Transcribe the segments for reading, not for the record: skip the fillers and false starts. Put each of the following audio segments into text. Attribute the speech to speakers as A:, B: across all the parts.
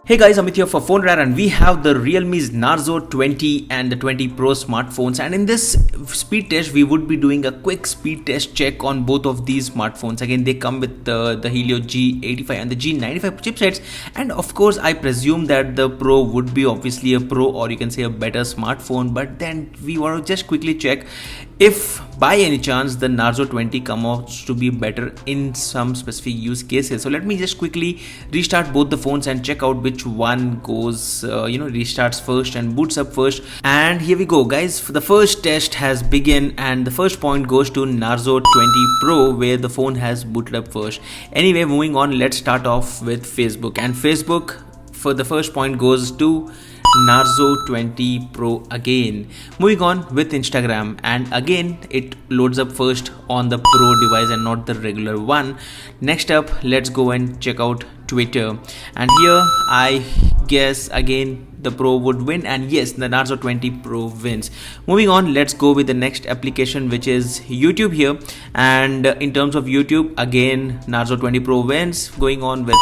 A: Hey guys, Amit here for Phone Rare, and we have the Realme's Narzo 20 and the 20 Pro smartphones. And in this speed test, we would be doing a quick speed test check on both of these smartphones. Again, they come with the Helio G85 and the G95 chipsets. And of course, I presume that the Pro would be obviously a Pro, or you can say a better smartphone. But then we want to just quickly check if by any chance the Narzo 20 comes out to be better in some specific use cases. So let me just quickly restart both the phones and check out which one goes restarts first and boots up first. And here we go, guys. The first test has begun, and the first point goes to Narzo 20 Pro, where the phone has booted up first. Anyway, moving on, let's start off with Facebook. And Facebook, for the first point, goes to Narzo 20 Pro again. Moving on with Instagram, and again it loads up first on the Pro device and not the regular one. Next up, let's go and check out Twitter, and here I guess again the Pro would win, and yes, the Narzo 20 Pro wins. Moving on, let's go with the next application, which is YouTube here. And in terms of YouTube, again Narzo 20 Pro wins. Going on with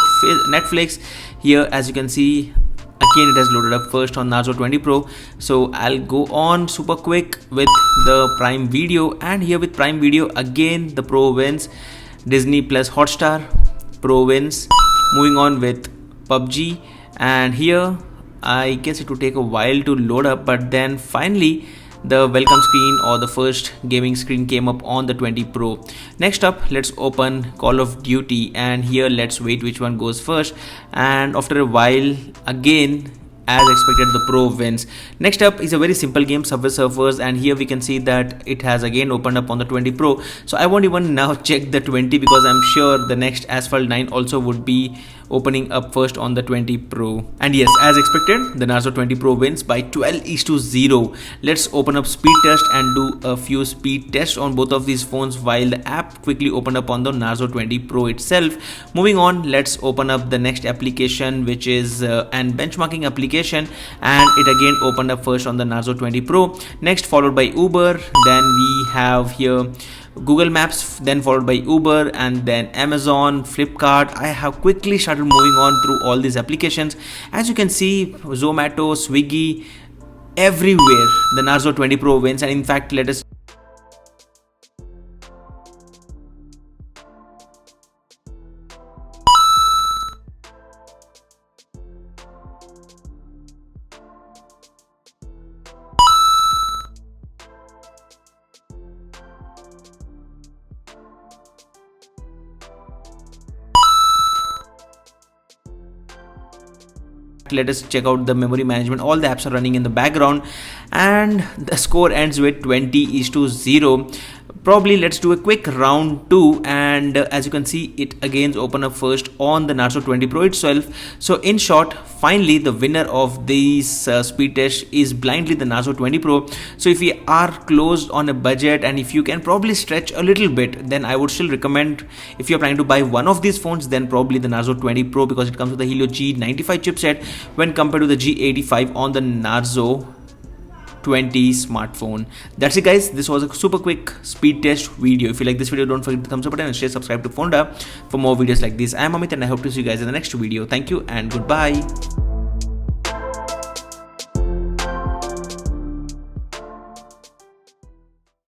A: Netflix, here as you can see, again it has loaded up first on Narzo 20 Pro. So I'll go on super quick with the Prime Video, and here with Prime Video again the Pro wins. Disney Plus Hotstar, Pro wins. Moving on with PUBG, and here I guess it would take a while to load up, but then finally the welcome screen or the first gaming screen came up on the 20 Pro. Next up, let's open Call of Duty, and here let's wait which one goes first. And after a while, again as expected, the Pro wins. Next up is a very simple game, Subway Surfers, and here we can see that it has again opened up on the 20 Pro. So I won't even now check the 20, because I'm sure the next Asphalt 9 also would be opening up first on the 20 Pro. And yes, as expected, the Narzo 20 Pro wins by 12:0. Let's open up speed test and do a few speed tests on both of these phones while the app quickly opened up on the Narzo 20 Pro itself. Moving on, let's open up the next application, which is an benchmarking application, and it again opened up first on the Narzo 20 Pro. Next, followed by Uber. Then we have here Google Maps, then followed by Uber, and then Amazon, Flipkart. I have quickly started moving on through all these applications. As you can see, Zomato, Swiggy, everywhere the Narzo 20 Pro wins. And in fact, let us check out the memory management. All the apps are running in the background, and the score ends with 20:0. Probably let's do a quick round 2, and as you can see, it again open up first on the Narzo 20 Pro itself. So in short, finally the winner of this speed test is blindly the Narzo 20 Pro. So if we are closed on a budget, and if you can probably stretch a little bit, then I would still recommend, if you're planning to buy one of these phones, then probably the Narzo 20 Pro, because it comes with the Helio G95 chipset when compared to the G85 on the Narzo 20 smartphone. That's it, guys. This was a super quick speed test video. If you like this video, don't forget the thumbs up button and share, subscribe to Fonda for more videos like this. I am Amit, and I hope to see you guys in the next video. Thank you and goodbye.